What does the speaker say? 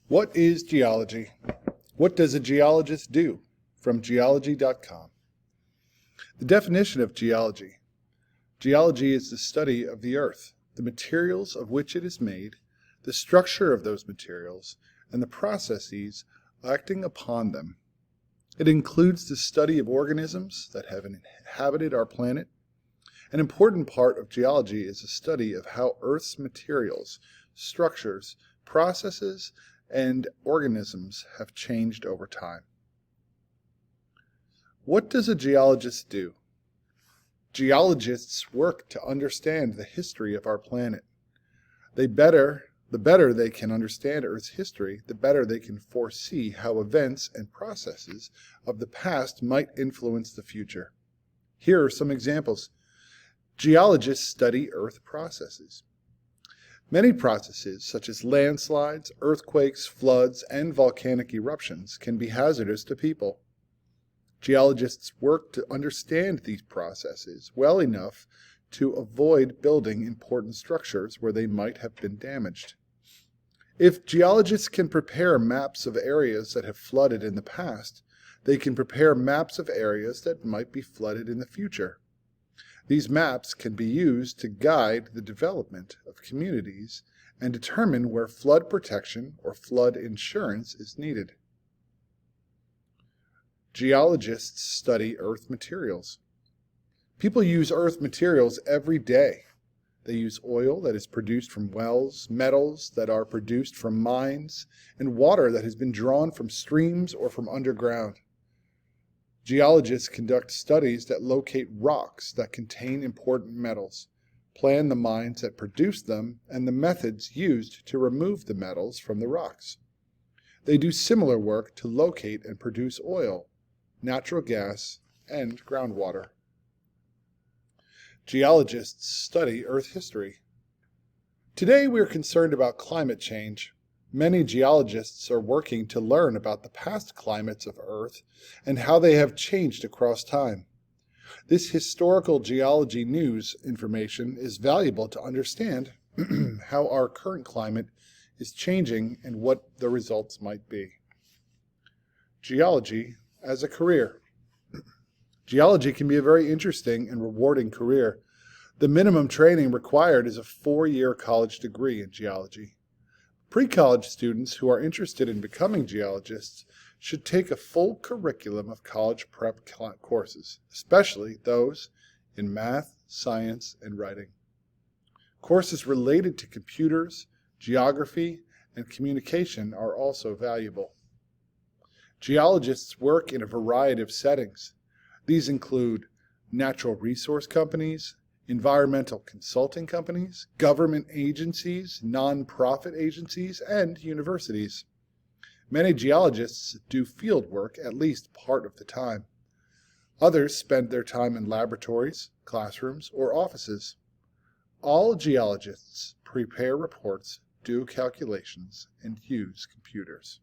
What is geology? What does a geologist do? From geology.com. The definition of geology. Geology is the study of the earth, the materials of which it is made, the structure of those materials, and the processes acting upon them. It includes the study of organisms that have inhabited our planet. An important part of geology is the study of how Earth's materials, structures, processes, and organisms have changed over time. What does a geologist do? Geologists work to understand the history of our planet. The better they can understand Earth's history, the better they can foresee how events and processes of the past might influence the future. Here are some examples. Geologists study Earth processes. Many processes, such as landslides, earthquakes, floods, and volcanic eruptions, can be hazardous to people. Geologists work to understand these processes well enough to avoid building important structures where they might have been damaged. If geologists can prepare maps of areas that have flooded in the past, they can prepare maps of areas that might be flooded in the future. These maps can be used to guide the development of communities and determine where flood protection or flood insurance is needed. Geologists study earth materials. People use earth materials every day. They use oil that is produced from wells, metals that are produced from mines, and water that has been drawn from streams or from underground. Geologists conduct studies that locate rocks that contain important metals, plan the mines that produce them, and the methods used to remove the metals from the rocks. They do similar work to locate and produce oil, natural gas, and groundwater. Geologists study Earth history. Today we are concerned about climate change. Many geologists are working to learn about the past climates of Earth and how they have changed across time. This historical geology news information is valuable to understand how our current climate is changing and what the results might be. Geology as a career. Geology can be a very interesting and rewarding career. The minimum training required is a 4-year college degree in geology. Pre-college students who are interested in becoming geologists should take a full curriculum of college prep courses, especially those in math, science, and writing. Courses related to computers, geography, and communication are also valuable. Geologists work in a variety of settings. These include natural resource companies, environmental consulting companies, government agencies, non-profit agencies, and universities. Many geologists do field work at least part of the time. Others spend their time in laboratories, classrooms, or offices. All geologists prepare reports, do calculations, and use computers.